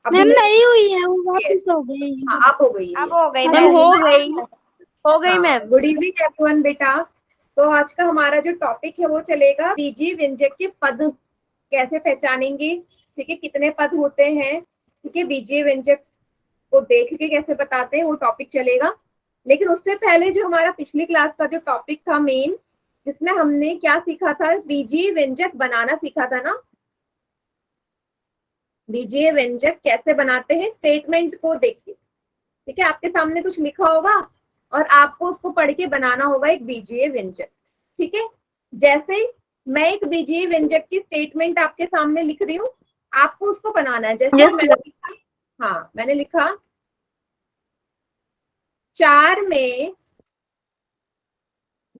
अभी मैम नहीं हुई है, वो Yes. वापस हो गई। हाँ अब हो गई है। अब हो गई अब मैम। हो हो गई हाँ, मैम। गुड इवनिंग एवरीवन बेटा। तो आज का हमारा जो टॉपिक है वो चलेगा बीजीय व्यंजक के पद कैसे पहचानेंगे। ठीक है, कितने पद होते हैं, ठीक है, बीजीय व्यंजक को देख के कैसे बताते हैं वो टॉपिक चलेगा। लेकिन उससे पहले जो हमारा पिछली क्लास का जो टॉपिक था मेन, जिसमें हमने क्या सीखा था, बीजीय व्यंजक बनाना सीखा था ना। बीजीय व्यंजक कैसे बनाते हैं, स्टेटमेंट को देखिए। ठीक है, आपके सामने कुछ लिखा होगा और आपको उसको पढ़ के बनाना होगा एक बीजीय व्यंजक। ठीक है, जैसे मैं एक बीजीय व्यंजक की स्टेटमेंट आपके सामने लिख रही हूँ, आपको उसको बनाना है। जैसे Yes, मैंने लिखा, हाँ मैंने लिखा 4 में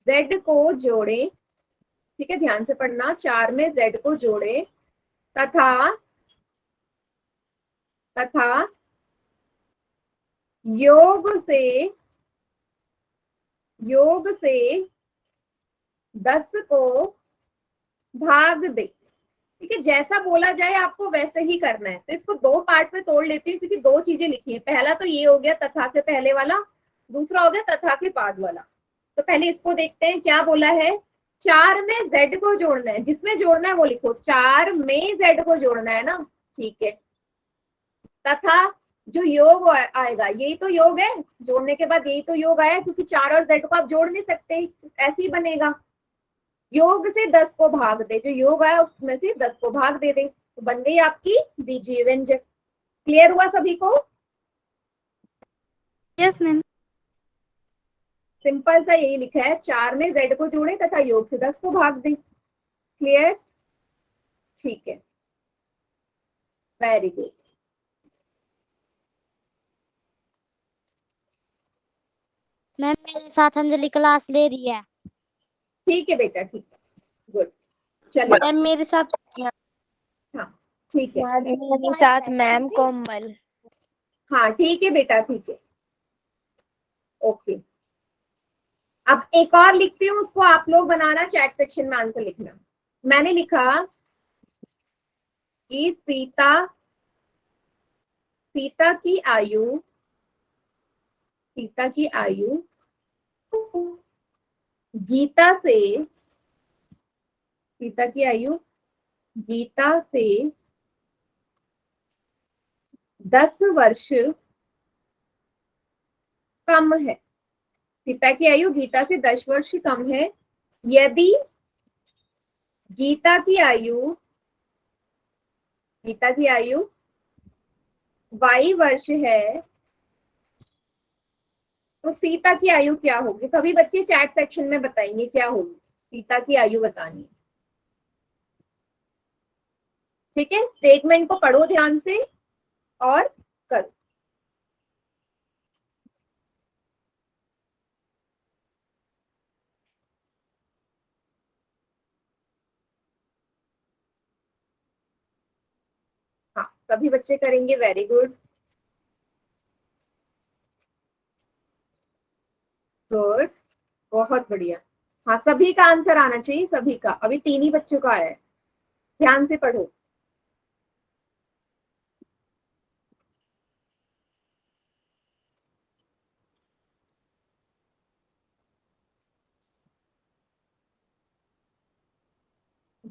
z को जोड़े। ठीक है, ध्यान से पढ़ना, 4 में z को जोड़े तथा तथा योग से 10 को भाग दे। ठीक है, जैसा बोला जाए आपको वैसे ही करना है। तो इसको दो पार्ट में तोड़ लेती हूँ क्योंकि दो चीजें लिखी है। पहला तो ये हो गया तथा से पहले वाला, दूसरा हो गया तथा के बाद वाला। तो पहले इसको देखते हैं क्या बोला है। 4 में z को जोड़ना है, जिसमें जोड़ना है वो लिखो, 4 में z को जोड़ना है ना। ठीक है, तथा जो योग आएगा यही तो योग है, जोड़ने के बाद यही तो योग आया, क्योंकि 4 और z को आप जोड़ नहीं सकते, ऐसे ही बनेगा। योग से 10 को भाग दे, जो योग आया उसमें से 10 को भाग दे दे, तो बन गई आपकी बीजीय व्यंजक। क्लियर हुआ सभी को? Yes ma'am. सिंपल सा यही लिखा है, 4 में z को जोड़े तथा योग से 10 को भाग दे। क्लियर? ठीक है, वेरी गुड। मैम मेरे साथ अंजलि क्लास ले रही है। ठीक है बेटा, ठीक है, गुड। चलिए, मैम मेरे साथ हाँ ठीक है, मेरे साथ मैम कोमल। हाँ ठीक है बेटा, ठीक है, ओके। अब एक और लिखती हूँ, उसको आप लोग बनाना, चैट सेक्शन में आंसर लिखना। मैंने लिखा कि सीता की आयु गीता से सीता की आयु गीता से 10 वर्ष कम है। सीता की आयु गीता से 10 वर्ष कम है। यदि गीता की आयु y वर्ष है तो सीता की आयु क्या होगी? सभी बच्चे चैट सेक्शन में बताएंगे क्या होगी, सीता की आयु बतानी है। ठीक है, स्टेटमेंट को पढ़ो ध्यान से और करो। हाँ सभी बच्चे करेंगे, वेरी गुड, गुड, बहुत बढ़िया। हाँ सभी का आंसर आना चाहिए, सभी का। अभी 3 ही बच्चों का आया है, ध्यान से पढ़ो।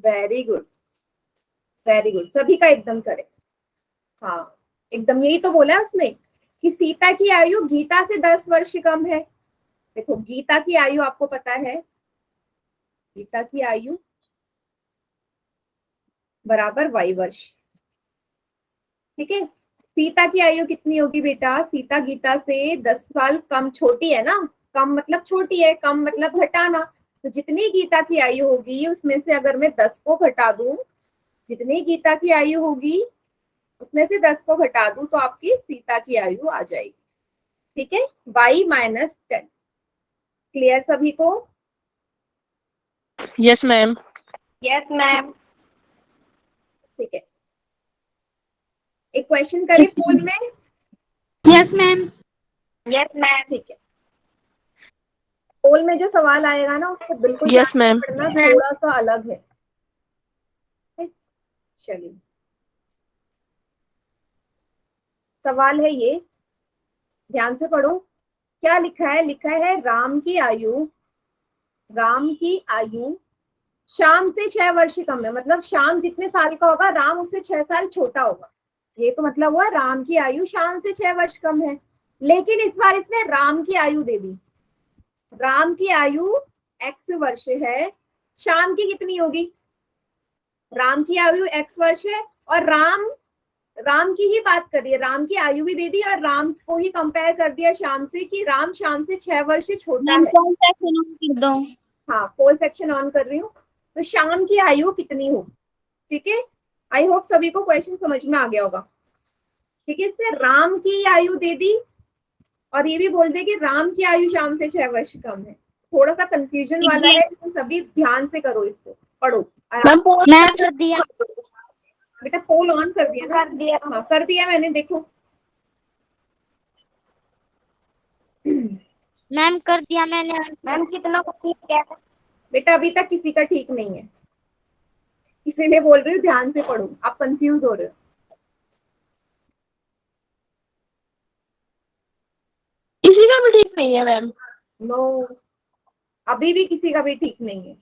वेरी गुड, वेरी गुड, सभी का एकदम करेक्ट। हाँ एकदम, यही तो बोला उसने कि सीता की आयु गीता से 10 वर्ष कम है। देखो गीता की आयु आपको पता है, गीता की आयु बराबर y वर्ष। ठीक है, सीता की आयु कितनी होगी बेटा? सीता गीता से 10 साल कम, छोटी है ना, कम मतलब छोटी है, कम मतलब घटाना। तो जितनी गीता की आयु होगी उसमें से अगर मैं 10 को घटा दूं, जितनी गीता की आयु होगी उसमें से 10 को घटा दूं तो आपकी सीता की आयु आ जाएगी। ठीक है, y-10। क्लियर सभी को? Yes ma'am. Yes ma'am. ठीक है, एक क्वेश्चन करें पोल में। Yes ma'am. Yes ma'am. ठीक है, पोल में जो सवाल आएगा ना उसको बिल्कुल ध्यान यस से मैम। पढ़ना, थोड़ा सा अलग है। चलिए, सवाल है ये, ध्यान से पढ़ो। क्या लिखा है? लिखा है राम की आयु श्याम से 6 वर्ष कम है। मतलब श्याम जितने साल का होगा राम उससे 6 साल छोटा होगा। ये तो मतलब हुआ राम की आयु श्याम से 6 वर्ष कम है। लेकिन इस बार इसने राम की आयु दे दी। राम की आयु x वर्ष है, श्याम की कितनी होगी? राम की आयु x वर्ष है और राम की ही बात कर रही है, राम की आयु भी दे दी और राम को ही कंपेयर कर दिया श्याम से कि राम श्याम से 6 वर्ष छोटा मैम है। कौन सा सेक्शन ऑन कर दो? हाँ, पोल सेक्शन ऑन कर रही हूँ। तो श्याम की आयु कितनी होगी? ठीक है, आई होप सभी को क्वेश्चन समझ में आ गया होगा। ठीक है, इससे राम की आयु दे दी और ये भी बोल दे कि राम की आयु श्याम से 6 वर्ष कम है। थोड़ा सा कंफ्यूजन वाला है, तो सभी ध्यान से करो, इसको पढ़ो आराम। मैम कर दिया। बेटा पोल ऑन कर दिया ना? कर दिया। हाँ कर दिया मैंने, देखो। मैम कर दिया मैंने। मैम कितना ठीक है? बेटा अभी तक किसी का ठीक नहीं है, इसीलिए बोल रही हूँ ध्यान से पढ़ो, आप कंफ्यूज हो रहे हो। किसी का भी ठीक नहीं है मैम। नो, अभी भी किसी का भी ठीक नहीं है।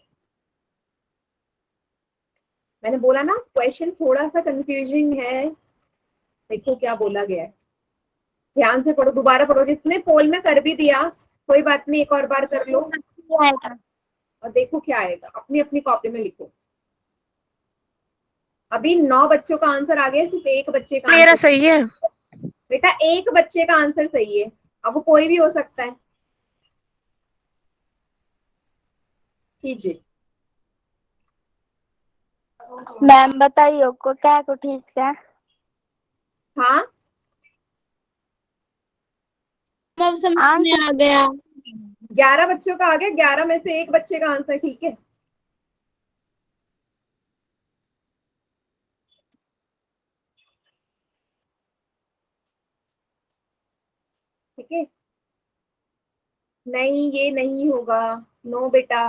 मैंने बोला ना क्वेश्चन थोड़ा सा कंफ्यूजिंग है। देखो क्या बोला गया है, ध्यान से पढ़ो, दोबारा पढ़ो। जिसने पोल में कर भी दिया कोई बात नहीं, एक और बार कर लो और देखो क्या आएगा। अपनी अपनी कॉपी में लिखो। अभी 9 बच्चों का आंसर आ गया, सिर्फ एक बच्चे का मेरा आंसर। सही है बेटा एक बच्चे का आंसर सही है, अब वो कोई भी हो सकता है। कीजिए। मैम, बताइए को क्या को ठीक है? हाँ अब समझ में आ गया। 11 बच्चों का आ गया, 11 में से एक बच्चे का आंसर ठीक है। ठीक है, नहीं ये नहीं होगा। नो बेटा,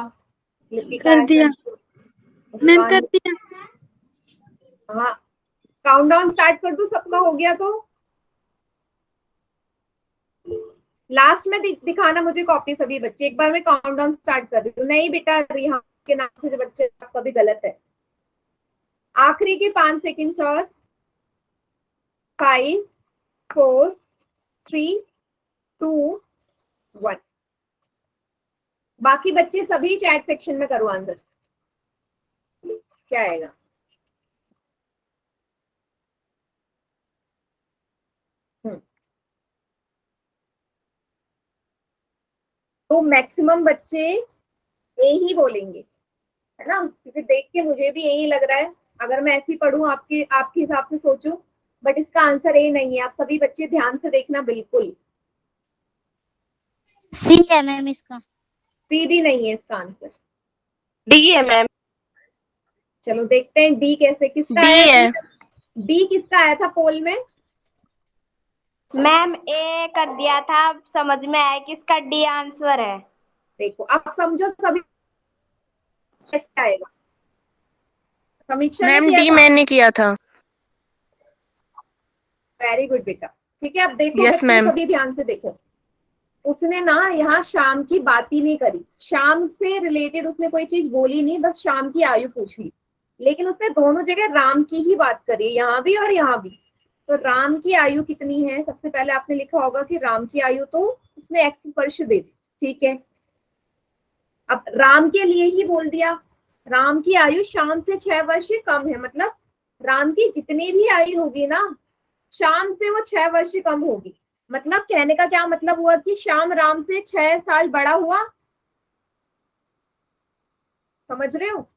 लिपिका कर दिया मैम, कर दिया। हाँ, काउंटडाउन स्टार्ट कर दूं? सबका हो गया तो लास्ट में दिखाना मुझे कॉपी सभी बच्चे। एक बार मैं काउंटडाउन स्टार्ट कर रही हूँ। नहीं बेटा, रिहा के नाम से जो बच्चे, आपका भी गलत है। आखिरी के 5 सेकेंड्स और 5 4 3 2 1। बाकी बच्चे सभी चैट सेक्शन में करो आंसर, क्या आएगा। तो मैक्सिमम बच्चे ए ही बोलेंगे, है ना? क्योंकि देख के मुझे भी यही लग रहा है, अगर मैं ऐसी पढ़ूं आपके हिसाब से सोचूं, बट इसका आंसर ए नहीं है। आप सभी बच्चे ध्यान से देखना बिल्कुल। सी है मैम इसका। सी भी नहीं है इसका आंसर, डी है मैम। चलो देखते हैं डी कैसे, किसका डी आया है था? डी किसका आया था पोल में? मैम, ए कर दिया था, समझ में आया कि इसका डी आंसर है। देखो अब समझो सभी कैसे आएगा। समीक्षा ने मैम किया डी था? मैंने किया था। वेरी गुड बेटा। ठीक है, अब देखो Yes, बच्चे ma'am. सभी ध्यान से देखो। उसने ना यहाँ शाम की बात ही नहीं करी, शाम से रिलेटेड उसने कोई चीज बोली नहीं, बस शाम की आयु पूछ ली। लेकिन उसने दोनों जगह राम की ही बात करी, यहाँ भी और यहाँ भी। तो राम की आयु कितनी है? सबसे पहले आपने लिखा होगा कि राम की आयु तो उसने x वर्ष दे दी। ठीक है, अब राम के लिए ही बोल दिया, राम की आयु शाम से 6 वर्ष कम है। मतलब राम की जितनी भी आयु होगी ना, शाम से वो 6 वर्ष कम होगी। मतलब कहने का क्या मतलब हुआ कि श्याम राम से 6 साल बड़ा हुआ। समझ रहे हो?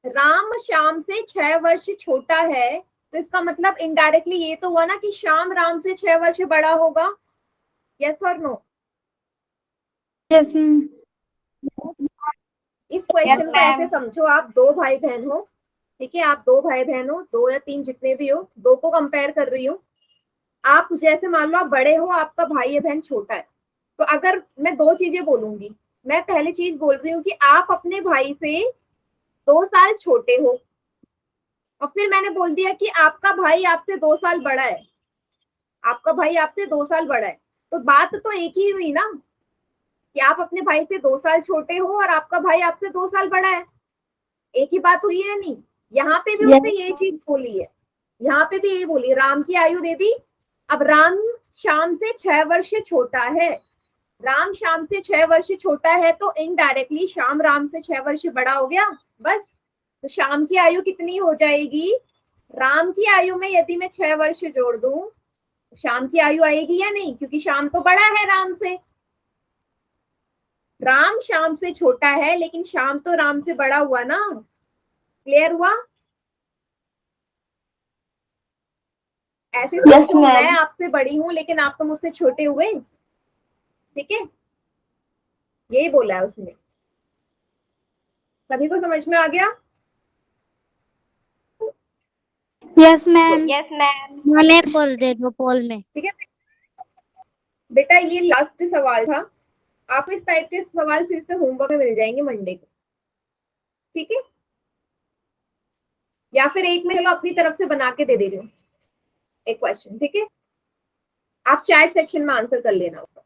राम श्याम से 6 वर्ष छोटा है, तो इसका मतलब इनडायरेक्टली ये तो हुआ ना कि श्याम राम से 6 वर्ष बड़ा होगा। यस और नो? Yes ma'am. इस क्वेश्चन Yes, को ऐसे ma'am. समझो, आप 2 भाई बहन हो। ठीक है, आप 2 भाई बहन हो, 2 या 3 जितने भी हो, 2 को कंपेयर कर रही हूँ। आप जैसे मान लो आप बड़े हो, आपका भाई या बहन छोटा है। तो अगर मैं 2 चीजें बोलूंगी, मैं पहली चीज बोल रही हूँ कि आप अपने भाई से 2 साल छोटे हो, और फिर मैंने बोल दिया कि आपका भाई आपसे 2 साल बड़ा है। आपका भाई आपसे 2 साल बड़ा है, तो बात तो एक ही हुई ना कि आप अपने भाई से 2 साल छोटे हो और आपका भाई आपसे 2 साल बड़ा है। एक ही बात हुई है नहीं? यहाँ पे भी उसने ये चीज बोली है, यहाँ पे भी ये बोली, राम की आयु दे दी। अब राम श्याम से 6 वर्ष छोटा है, राम श्याम से 6 वर्ष छोटा है, तो इनडायरेक्टली श्याम राम से 6 वर्ष बड़ा हो गया बस। तो श्याम की आयु कितनी हो जाएगी? राम की आयु में यदि मैं 6 वर्ष जोड़ दूं, श्याम की आयु आएगी या नहीं? क्योंकि श्याम तो बड़ा है राम से, राम श्याम से छोटा है लेकिन श्याम तो राम से बड़ा हुआ ना। क्लियर हुआ? ऐसे सोचो मैं आपसे बड़ी हूं लेकिन आप तो मुझसे छोटे हुए, ठीक है? यही बोला है उसने। सभी को समझ में आ गया? Yes ma'am. Yes ma'am. Ma'am एक बोल दे दो पोल में। ठीक है बेटा, ये लास्ट सवाल था। आपको इस टाइप के सवाल फिर से होमवर्क में मिल जाएंगे मंडे को, ठीक है? या फिर एक में चलो अपनी तरफ से बना के दे रही हूँ एक क्वेश्चन, ठीक है? आप चैट सेक्शन में आंसर कर लेना उसका।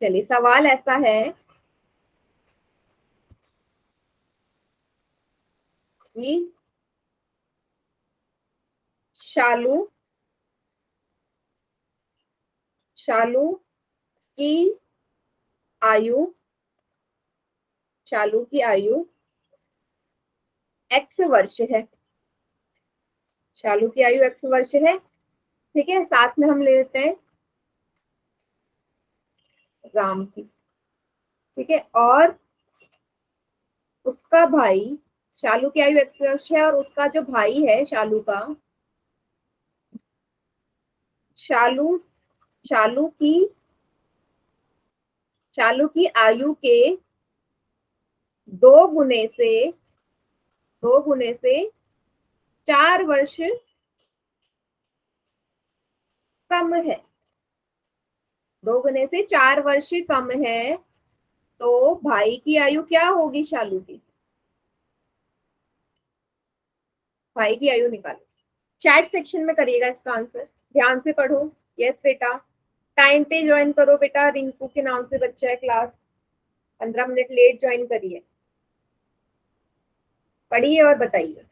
चलिए, सवाल ऐसा है कि शालू की आयु x वर्ष है। शालू की आयु x वर्ष है, ठीक है? साथ में हम ले लेते हैं राम की, ठीक है? और उसका भाई, शालू की आयु x वर्ष है और उसका जो भाई है शालू का, शालू की आयु के 2 गुने से 4 वर्ष कम है। 2 गुने से 4 वर्ष कम है, तो भाई की आयु क्या होगी? शालू की भाई की आयु निकालो। चैट सेक्शन में करिएगा इसका आंसर, ध्यान से पढ़ो। यस बेटा, टाइम पे ज्वाइन करो बेटा। रिंकू के नाम से बच्चा है, क्लास 15 मिनट लेट ज्वाइन करिए। पढ़िए और बताइए।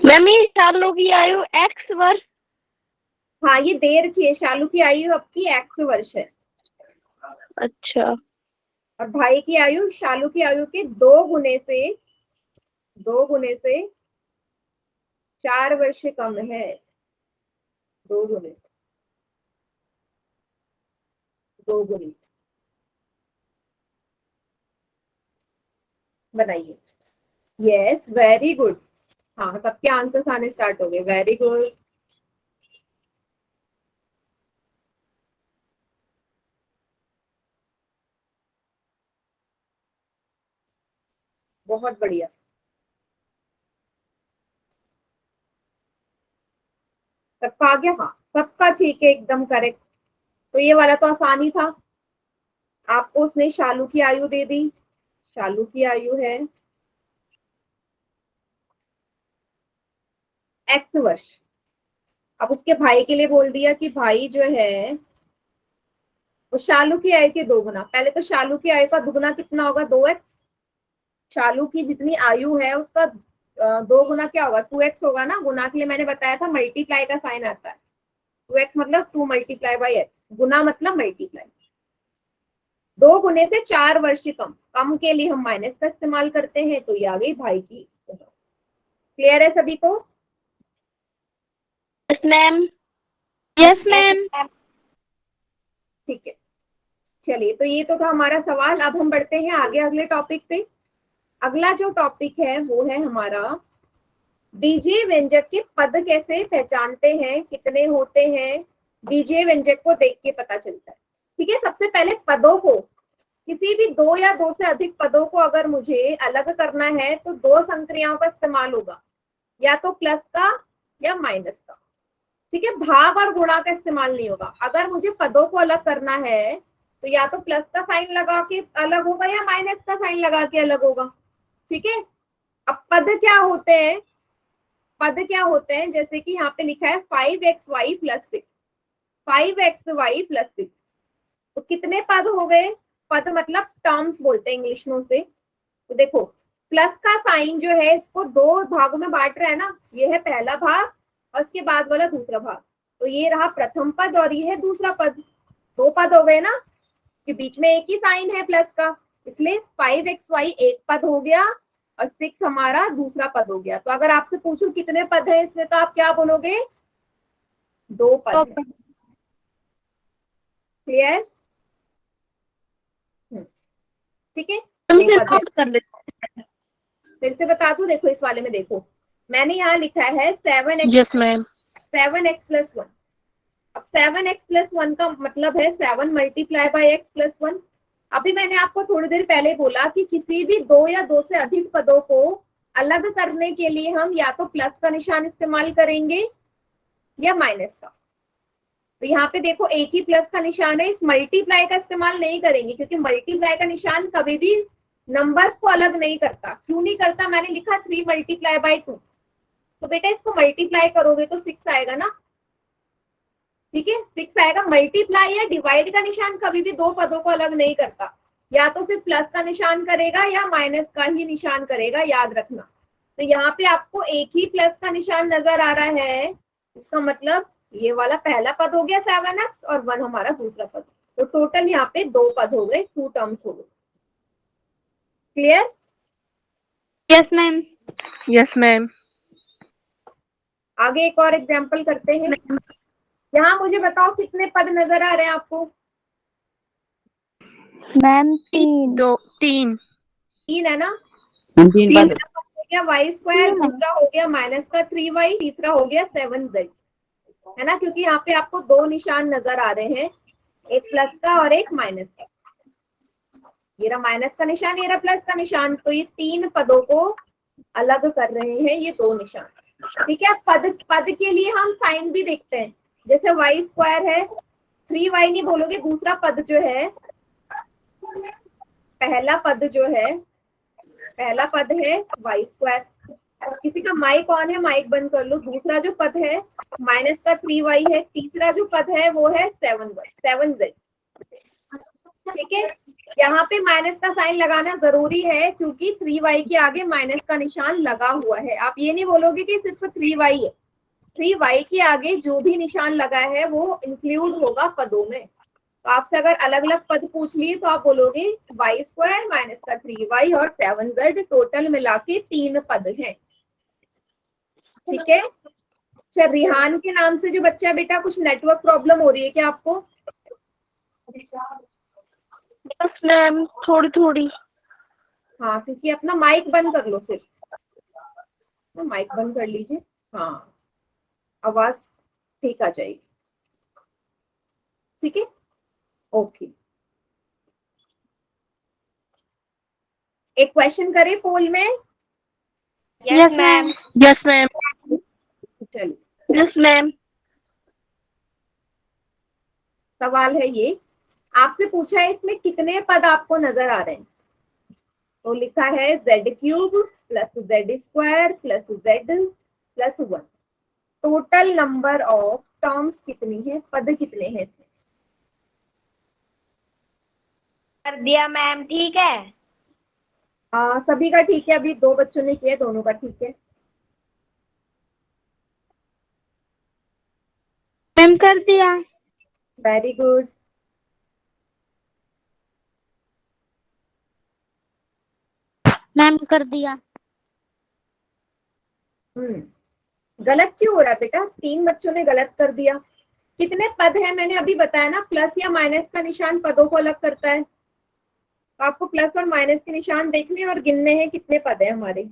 मैम ये शालू की आयु x वर्ष। हाँ, ये दे रखी है, शालू की आयु आपकी x वर्ष है। अच्छा। और भाई की आयु शालू की आयु के 2 गुने से 4 वर्ष कम है। 2 गुने से 2 गुने बनाइए। Yes, very good. हाँ, सबके आंसर्स आने स्टार्ट हो गए। Very good. बहुत बढ़िया। सबका आ गया? हाँ, सबका ठीक है, एकदम करेक्ट। तो ये वाला तो आसानी था। आपको उसने शालू की आयु दे दी। शालू की आयु है x वर्ष। अब उसके भाई के लिए बोल दिया कि भाई जो है वो शालू की आयु के 2 गुना। पहले तो शालू की आयु का दुगुना कितना होगा? 2x। शालू की जितनी आयु है उसका 2 गुना क्या होगा? 2x होगा ना। गुना के लिए मैंने बताया था मल्टीप्लाई का साइन आता है। 2x मतलब 2 मल्टीप्लाई बाई x, गुना मतलब मल्टीप्लाई। 2 गुने से 4 वर्ष कम के लिए हम माइनस का इस्तेमाल करते हैं, तो ये आ गई भाई की। क्लियर है सभी को? Yes ma'am. Yes ma'am. ठीक है, चलिए, तो ये तो था हमारा सवाल। अब हम बढ़ते हैं आगे अगले टॉपिक पे। अगला जो टॉपिक है वो है हमारा बीजीय व्यंजक के पद कैसे पहचानते हैं, कितने होते हैं। बीजीय व्यंजक को देख के पता चलता है, ठीक है? सबसे पहले पदों को, किसी भी 2 या 2 से अधिक पदों को अगर मुझे अलग करना है तो 2 संक्रियाओं का इस्तेमाल होगा, या तो प्लस का या माइनस का, ठीक है? भाग और गुणा का इस्तेमाल नहीं होगा। अगर मुझे पदों को अलग करना है तो या तो प्लस का साइन लगा के अलग होगा या माइनस का साइन लगा के अलग होगा। ठीक है, अब पद क्या होते हैं, पद क्या होते हैं, जैसे कि यहाँ पे लिखा है 5xy प्लस 6, 5xy प्लस 6, तो कितने पद हो गए, पद मतलब टर्म्स बोलते हैं इंग्लिश में उसे। तो देखो प्लस का साइन जो है इसको दो भागों में बांट रहा है ना, ये है पहला भाग और इसके बाद वाला दूसरा भाग, तो ये रहा प्रथम पद और ये है दूसरा पद, दो पद हो गए ना, कि बीच में एक ही साइन है प्लस का, इसलिए 5xy एक पद हो गया और 6 हमारा दूसरा पद हो गया। तो अगर आपसे पूछूं कितने पद है इसमें, तो आप क्या बोलोगे, दो पद। क्लियर, ठीक है, दो पद है। फिर से बता दूं, देखो इस वाले में देखो मैंने यहाँ लिखा है 7x, yes ma'am, 7x plus 1। अब 7x प्लस 1 का मतलब है 7 मल्टीप्लाई बाय x प्लस 1। अभी मैंने आपको थोड़ी देर पहले बोला कि किसी भी दो या दो से अधिक पदों को अलग करने के लिए हम या तो प्लस का निशान इस्तेमाल करेंगे या माइनस का। तो यहाँ पे देखो एक ही प्लस का निशान है, इस मल्टीप्लाई का इस्तेमाल नहीं करेंगे क्योंकि मल्टीप्लाई का निशान कभी भी नंबर्स को अलग नहीं करता। क्यों नहीं करता, मैंने लिखा 3 मल्टीप्लाई बाय 2, तो बेटा इसको मल्टीप्लाई करोगे तो 6 आएगा ना, ठीक है 6 आएगा। मल्टीप्लाई या डिवाइड का निशान कभी भी दो पदों को अलग नहीं करता, या तो सिर्फ प्लस का निशान करेगा या माइनस का ही निशान करेगा, याद रखना। तो यहाँ पे आपको एक ही प्लस का निशान नजर आ रहा है, इसका मतलब ये वाला पहला पद हो गया 7x और 1 हमारा दूसरा पद, तो टोटल यहाँ पे दो पद हो गए, 2 टर्म्स हो गए। Clear, yes ma'am. Yes ma'am, आगे एक और एग्जाम्पल करते हैं। यहाँ मुझे बताओ कितने पद नजर आ रहे हैं आपको, मैम 3। दो, तीन, 3 है ना। तीन पद पहला पद हो गया y स्क्वायर, दूसरा हो गया माइनस का 3y, तीसरा हो गया 7z, है ना, क्योंकि यहाँ पे आपको दो निशान नजर आ रहे हैं, एक प्लस का और एक माइनस का। ये रहा माइनस का निशान, ये रहा प्लस का निशान, तो ये तीन पदों को अलग कर रहे हैं ये दो निशान। ठीक है, पद पद के लिए हम साइन भी देखते हैं, जैसे y स्क्वायर है, 3y नहीं बोलोगे, दूसरा पद जो है, पहला पद जो है, पहला पद है y स्क्वायर। किसी का माइक ऑन है, माइक बंद कर लो। दूसरा जो पद है माइनस का 3y है, तीसरा जो पद है वो है 7z। ठीक है, यहाँ पे माइनस का साइन लगाना जरूरी है क्योंकि 3y के आगे माइनस का निशान लगा हुआ है। आप ये नहीं बोलोगे कि सिर्फ 3y है, 3y के आगे जो भी निशान लगा है वो इंक्लूड होगा पदों में। तो आपसे अगर अलग अलग पद पूछ लिए तो आप बोलोगे y स्क्वायर माइनस का 3y और 7z, टोटल मिला के 3 पद हैं। ठीक है, अच्छा रिहान के नाम से जो बच्चा है, बेटा कुछ नेटवर्क प्रॉब्लम हो रही है क्या आपको? यस मैम, थोड़ी थोड़ी। हाँ, क्योंकि अपना माइक बंद कर लो, फिर माइक बंद कर लीजिए, हाँ आवाज ठीक आ जाएगी। ठीक है, ओके। एक क्वेश्चन करें पोल में? Yes ma'am. यस मैम, चलिए, यस मैम। सवाल है ये, आपसे पूछा है इसमें कितने पद आपको नजर आ रहे हैं, तो लिखा है z³ plus z² plus z plus 1, total number of terms कितनी है, पद कितने हैं? कर दिया मैम, ठीक है। सभी का ठीक है, अभी दो बच्चों ने किया, दोनों का ठीक है। मैम कर दिया। Very good. मैम कर दिया। गलत क्यों हो रहा है बेटा? 3 बच्चों ने गलत कर दिया। कितने पद हैं मैंने अभी बताया ना, प्लस या माइनस का निशान पदों को अलग करता है, तो आपको प्लस और माइनस के निशान देखने और गिनने हैं कितने पद है हमारे।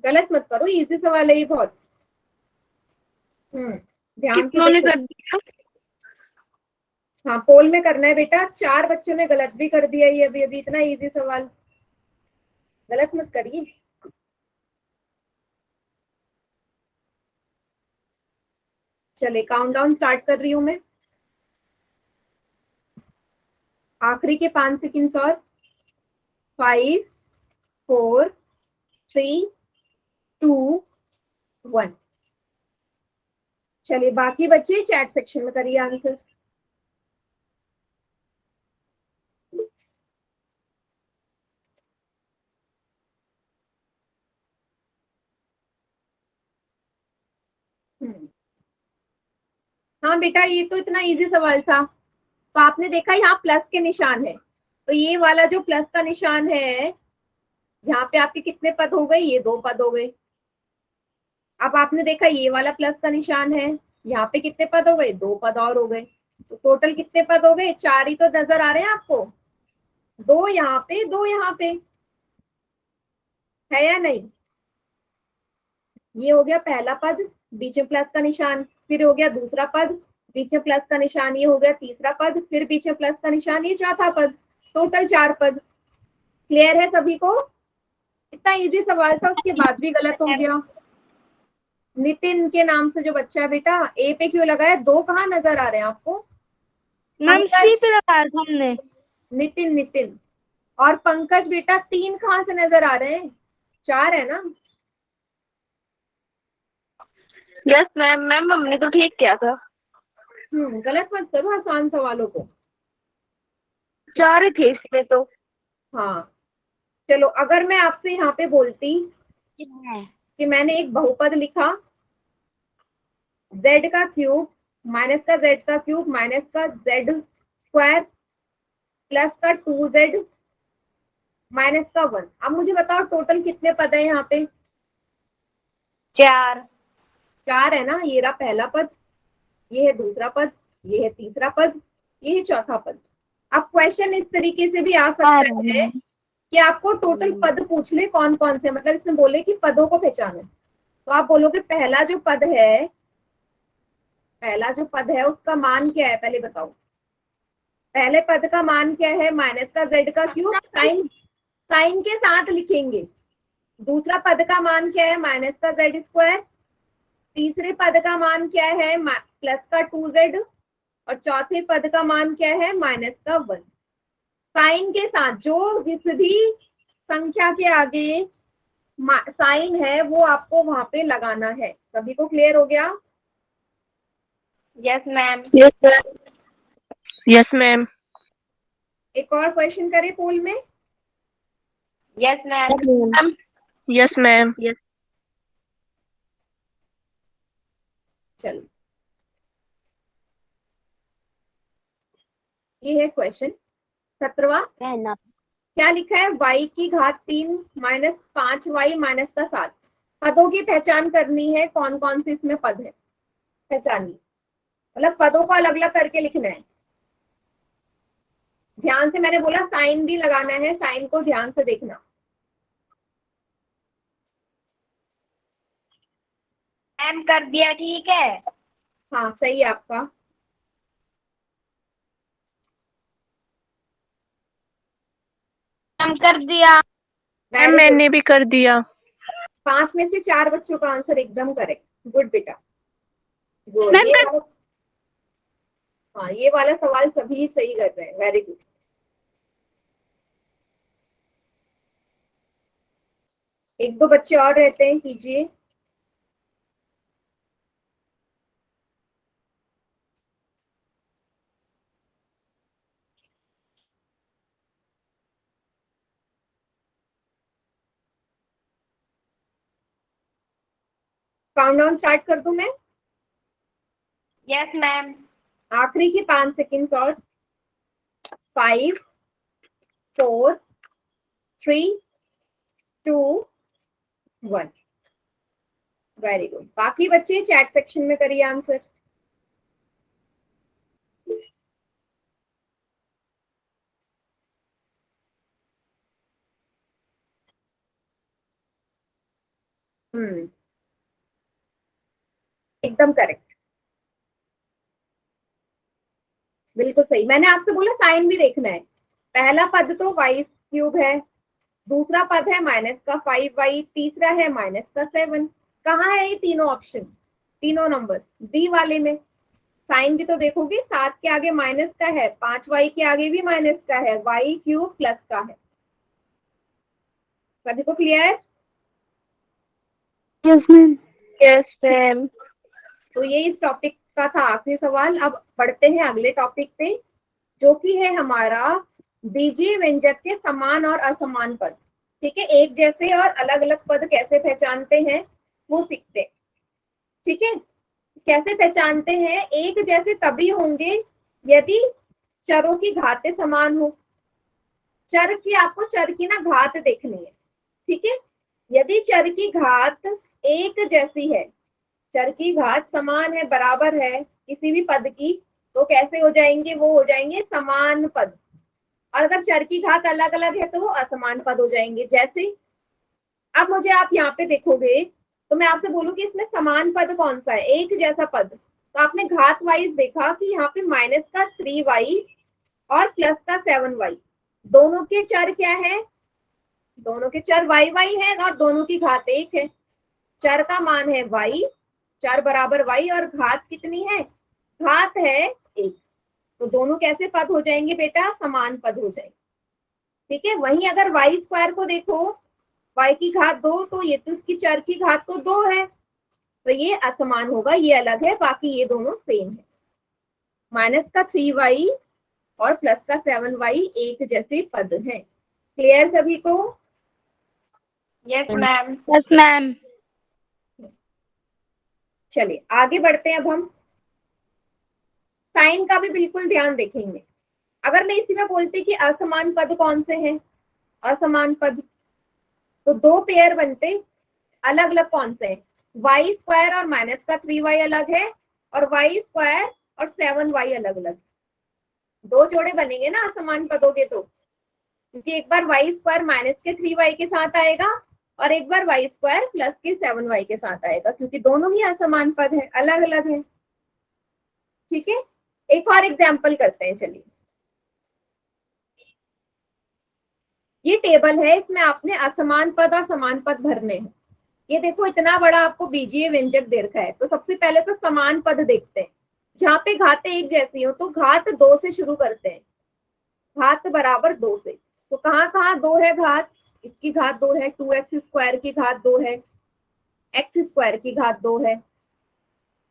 गलत मत करो, इजी सवाल है ये बहुत। ध्यान से कितनों ने देखो। कर दिया? हाँ पोल में करना है बेटा। 4 बच्चों ने गलत भी कर दिया ये अभी अभी, इतना इजी सवाल, गलत मत करिए। चलिए काउंटडाउन स्टार्ट कर रही हूं मैं। आखिरी के 5 सेकेंड्स और। 5 4 3 2 1। चलिए बाकी बच्चे चैट सेक्शन में करिए आंसर। हाँ बेटा ये तो इतना इजी सवाल था। तो आपने देखा यहाँ प्लस के निशान है, तो ये वाला जो प्लस का निशान है, यहाँ पे आपके कितने पद हो गए? ये 2 पद हो गए। अब आपने देखा ये वाला प्लस का निशान है, यहाँ पे कितने पद हो गए? 2 पद और हो गए। तो टोटल कितने पद हो गए? 4 ही तो नजर आ रहे हैं आपको, 2 यहाँ पे 2 यहाँ पे, है या नहीं? ये हो गया पहला पद, बीच में प्लस का निशान, फिर हो गया दूसरा पद, बीच में प्लस का निशान, ये हो गया तीसरा पद, फिर बीच में प्लस का निशान, ये चौथा पद। टोटल 4 पद। क्लियर है सभी को? इतना इजी सवाल था, उसके बाद भी गलत हो गया। नितिन के नाम से जो बच्चा है बेटा, ए पे क्यों लगाया? 2 कहाँ नजर आ रहे हैं आपको? मैम पंकज, सी पे लगाया हमने। नितिन नितिन और पंकज बेटा 3 कहाँ से नजर आ रहे हैं? 4 है ना? Yes ma'am. मैम हमने तो ठीक किया था। गलत मत करो आसान सवालों को। 4 ही थे इसमें तो। हाँ चलो, अगर मैं आपसे यहाँ पे बोलती कि मैंने एक बहुपद लिखा, z का क्यूब माइनस का z का क्यूब माइनस का z स्क्वायर प्लस का 2z माइनस का 1। अब मुझे बताओ टोटल कितने पद है यहाँ पे? 4। 4 है ना? ये रहा पहला पद, ये है दूसरा पद, ये है तीसरा पद, ये है चौथा पद। अब क्वेश्चन इस तरीके से भी आ सकता है कि आपको टोटल पद पूछ ले कौन कौन से, मतलब इसमें बोले कि पदों को पहचाने। तो आप बोलोगे पहला जो पद है, पहला जो पद है उसका मान क्या है? पहले बताओ, पहले पद का मान क्या है? माइनस का z का क्यूब, साइन साइन के साथ लिखेंगे। दूसरा पद का मान क्या है? माइनस का z स्क्वायर। तीसरे पद का मान क्या है? प्लस का 2z। और चौथे पद का मान क्या है? माइनस का 1। साइन के साथ, जो जिस भी संख्या के आगे साइन है वो आपको वहां पे लगाना है। सभी को क्लियर हो गया? Yes ma'am. Yes ma'am. Yes ma'am. एक और क्वेश्चन करें पोल में। Yes ma'am. Yes ma'am. चलो ये है क्वेश्चन 17वां। क्या लिखा है? y की घात 3 माइनस 5y माइनस का 7। पदों की पहचान करनी है, कौन कौन से इसमें पद है पहचानिए, मतलब पदों को अलग अलग करके लिखना है। ध्यान से, मैंने बोला साइन भी लगाना है, साइन को ध्यान से देखना। मैम कर दिया, ठीक है। हाँ सही है आपका। मैम कर दिया। मैम मैंने भी कर दिया। 5 में से 4 बच्चों का आंसर एकदम करेक्ट। गुड बेटा, गुड। मैम ये वाला, हाँ ये वाला सवाल सभी सही कर रहे हैं, वेरी गुड। एक दो बच्चे और रहते हैं, कीजिए। काउंटडाउन स्टार्ट कर दूं मैं? Yes ma'am. आखिरी के 5 सेकेंड्स और। 5 4 3 2 1। Very good. बाकी बच्चे चैट सेक्शन में करिए आंसर। एकदम करेक्ट। बिल्कुल सही। मैंने आपसे बोला साइन भी देखना है। पहला पद तो y³ है, दूसरा पद है -5y, तीसरा है -7। कहाँ है ये तीनों ऑप्शन, तीनों नंबर्स? बी वाले में। साइन भी तो देखोगे, 7 के आगे माइनस का है, 5y के आगे भी माइनस का है, y³ प्लस का है। सभी को clear? Yes ma'am. Yes ma'am. तो ये इस टॉपिक का था आखिरी सवाल। अब बढ़ते हैं अगले टॉपिक पे, जो कि है हमारा बीजीय व्यंजक के समान और असमान पद। ठीक है, एक जैसे और अलग अलग पद कैसे पहचानते हैं वो सीखते हैं। ठीक है, कैसे पहचानते हैं? एक जैसे तभी होंगे यदि चरों की घातें समान हो। चर की, आपको चर की ना घात देखनी है। ठीक है, यदि चर की घात एक जैसी है, चर की घात समान है, बराबर है किसी भी पद की, तो कैसे हो जाएंगे? वो हो जाएंगे समान पद। और अगर चर की घात अलग अलग है तो वो असमान पद हो जाएंगे। जैसे अब मुझे आप यहाँ पे देखोगे तो मैं आपसे बोलूँ कि इसमें समान पद कौन सा है, एक जैसा पद, तो आपने घात वाइज देखा कि यहाँ पे माइनस का 3y और प्लस का 7y, दोनों के चर क्या है? दोनों के चर y है और दोनों की घात एक है। चर का मान है y, चर बराबर y, और घात कितनी है? घात है एक। तो दोनों कैसे पद हो जाएंगे बेटा? समान पद हो जाएंगे। ठीक है, वहीं अगर y² को देखो, y की घात 2, तो ये तो इसकी चर की घात तो 2 है, तो ये असमान होगा, ये अलग है, बाकी ये दोनों सेम है। माइनस का 3y और प्लस का 7y एक जैसे पद हैं। क्लियर सभी को? Yes ma'am. Yes ma'am. चलिए आगे बढ़ते हैं। अब हम साइन का भी बिल्कुल ध्यान देखेंगे। अगर मैं इसी में बोलती कि असमान पद कौन से हैं, असमान पद, तो दो पेयर बनते। अलग अलग कौन से हैं? y² और माइनस का 3y अलग है, और y² और 7y अलग अलग। दो जोड़े बनेंगे ना असमान पदों के, तो क्योंकि एक बार y² माइनस के 3y के साथ आएगा और एक बार y² प्लस के 7y के साथ आएगा, क्योंकि दोनों ही असमान पद है, अलग अलग है। ठीक है, एक और एग्जाम्पल करते हैं। चलिए, ये टेबल है, इसमें आपने असमान पद और समान पद भरने हैं। ये देखो, इतना बड़ा आपको बीजीय व्यंजक दे रखा है, तो सबसे पहले तो समान पद देखते हैं। जहां पे घातें एक जैसी हो तो घात 2 से शुरू करते हैं, घात बराबर 2 से। तो कहाँ कहाँ 2 है घात? इसकी घात 2 है, 2x² की घात 2 है, x² की घात 2 है।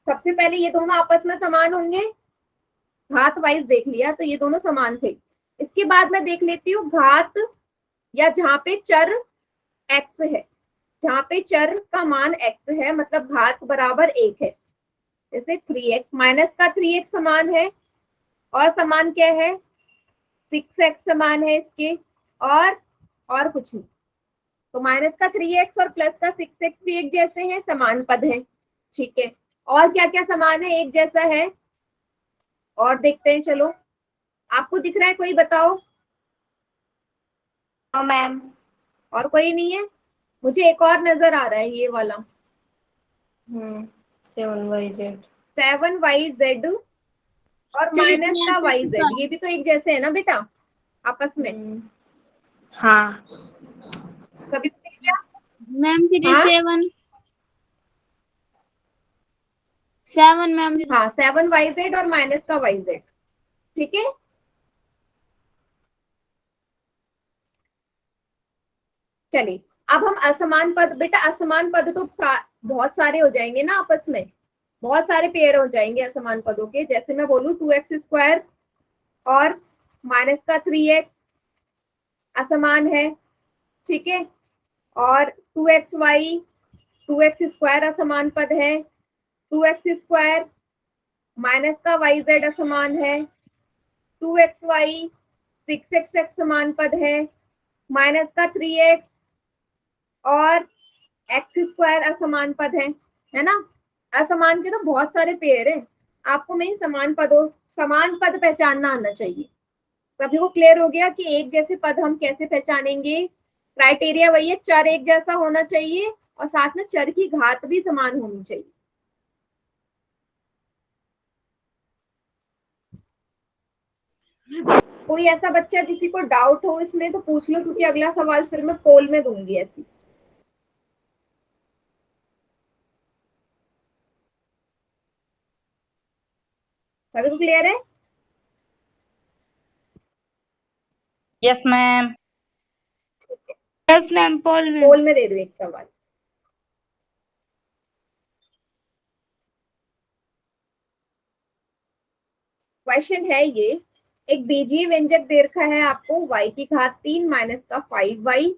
सबसे पहले ये दोनों आपस में समान होंगे, घात वाइज देख लिया तो ये दोनों समान थे। इसके बाद मैं देख लेती हूँ घात, या जहाँ पे चर x है, जहाँ पे चर का मान x है, मतलब घात बराबर 1 है। जैसे 3x, माइनस का 3x समान है, और समान क्या है? 6x समान है इसके, और कुछ नहीं। तो माइनस का 3x और प्लस का 6x भी एक जैसे हैं, समान पद हैं। ठीक है, और क्या क्या समान है, एक जैसा है? और देखते हैं, चलो आपको दिख रहा है कोई? बताओ। मैम। और कोई नहीं है? मुझे एक और नजर आ रहा है, ये वाला 7yz। 7yz और माइनस का yz, ये भी तो एक जैसे है ना बेटा आपस में? हाँ कभी तो देख लिया? Ma'am 7 ma'am. हाँ, 7yz और माइनस का yz। ठीक है, चलिए अब हम असमान पद। बेटा असमान पद तो बहुत सारे हो जाएंगे ना आपस में, बहुत सारे पेयर हो जाएंगे असमान पदों के। जैसे मैं बोलूं 2x² और माइनस का 3x असमान है। ठीक है, और 2xy, 2x² असमान पद है, 2x² माइनस का yz असमान है, 2xy 6xx समान पद है, माइनस का 3x और x² असमान पद है ना? असमान के तो बहुत सारे पेयर हैं, आपको नहीं समान पद पहचानना आना चाहिए। सभी को क्लियर हो गया कि एक जैसे पद हम कैसे पहचानेंगे? क्राइटेरिया वही है, चर एक जैसा होना चाहिए और साथ में चर की घात भी समान होनी चाहिए। कोई ऐसा बच्चा किसी को डाउट हो इसमें तो पूछ लो, क्योंकि अगला सवाल फिर मैं पोल में दूंगी ऐसी। सभी को क्लियर है? Yes ma'am. यस मैम, पोल पोल में दे दो एक सवाल। क्वेश्चन है ये, एक बीजीय व्यंजक दे रखा है आपको y की घात 3 माइनस का 5y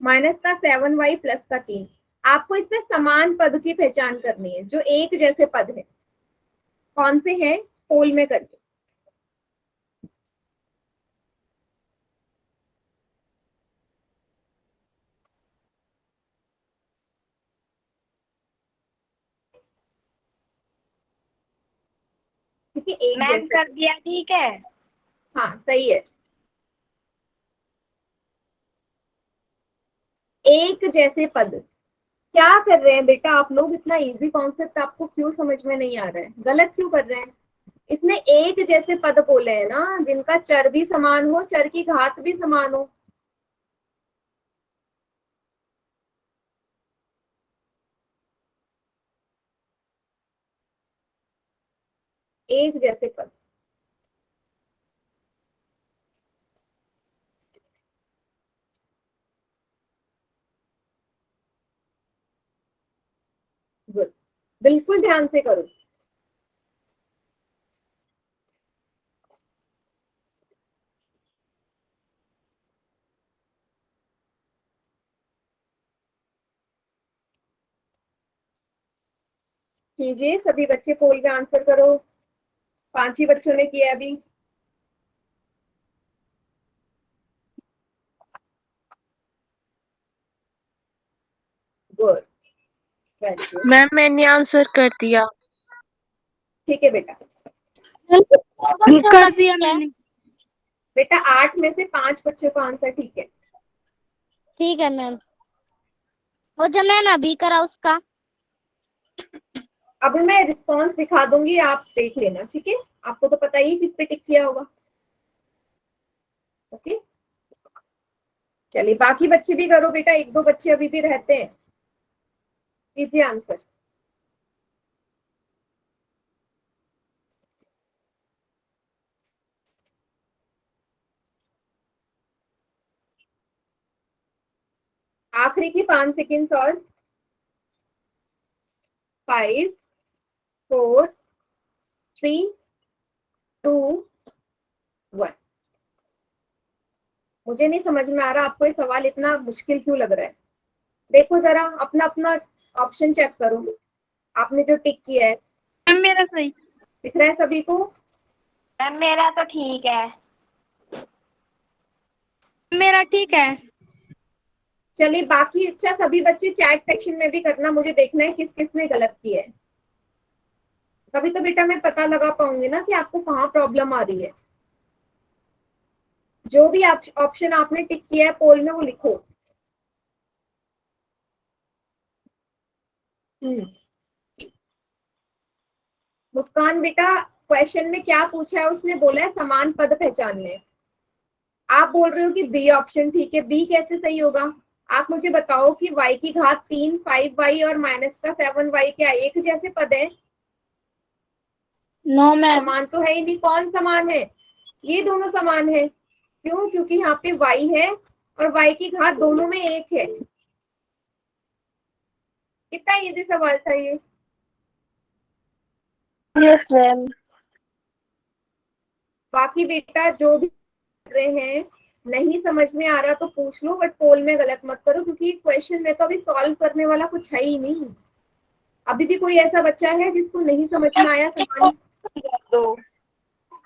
माइनस का 7y प्लस का 3। आपको इसमें समान पद की पहचान करनी है, जो एक जैसे पद है। कौन से हैं? पोल में करके। ठीक है, एक मैम जैसे। कर दिया, ठीक है। हाँ सही है। एक जैसे पद। क्या कर रहे हैं बेटा आप लोग? इतना इजी कॉन्सेप्ट आपको क्यों समझ में नहीं आ रहा है? गलत क्यों कर रहे हैं? इसमें एक जैसे पद बोले हैं ना, जिनका चर भी समान हो, चर की घात भी समान हो। एक जैसे पद। गुड, बिल्कुल ध्यान से करो। कीजिए सभी बच्चे, पोल का आंसर करो। 5 ही बच्चों ने किया अभी। Good, very good. मैम मैंने आंसर कर दिया। ठीक है बेटा। कर दिया मैंने। बेटा 8 में से 5 बच्चों का आंसर ठीक है। ठीक है मैम। और जो मैम अभी करा उसका। अब मैं रिस्पॉन्स दिखा दूंगी, आप देख लेना, ठीक है? आपको तो पता ही किस पे टिक किया होगा। ओके, चलिए बाकी बच्चे भी करो बेटा, 1-2 बच्चे अभी भी रहते हैं। कीजिए आंसर। आखिरी की 5 सेकेंड्स और। 5 4 3 2 1। मुझे नहीं समझ में आ रहा आपको ये सवाल इतना मुश्किल क्यों लग रहा है। देखो जरा अपना अपना ऑप्शन चेक करो, आपने जो टिक किया है। मैम मेरा सही। दिख रहा है सभी को? मैम मेरा तो ठीक है। मेरा ठीक है। चलिए बाकी अच्छा सभी बच्चे चैट सेक्शन में भी करना, मुझे देखना है किस किस ने गलत किया है। तभी तो बेटा मैं पता लगा पाऊंगी ना कि आपको कहाँ प्रॉब्लम आ रही है। जो भी ऑप्शन आपने टिक किया है पोल में वो लिखो। मुस्कान बेटा, क्वेश्चन में क्या पूछा है? उसने बोला है समान पद पहचान लें। आप बोल रहे हो कि बी ऑप्शन ठीक है। बी कैसे सही होगा? आप मुझे बताओ कि y की घात 3 5y और माइनस का 7y क्या एक जैसे पद है? No ma'am. समान तो है ही नहीं। कौन समान है? ये दोनों समान है। क्यों? क्योंकि यहाँ पे y है और y की घात दोनों में एक है। कितना इजी सवाल था ये। Yes ma'am. बाकी बेटा जो भी कर रहे हैं, नहीं समझ में आ रहा तो पूछ लो, बट पोल में गलत मत करो, क्योंकि क्वेश्चन में तो अभी सॉल्व करने वाला कुछ है ही नहीं। अभी भी कोई ऐसा बच्चा है जिसको नहीं समझ में आया सवाल? दो।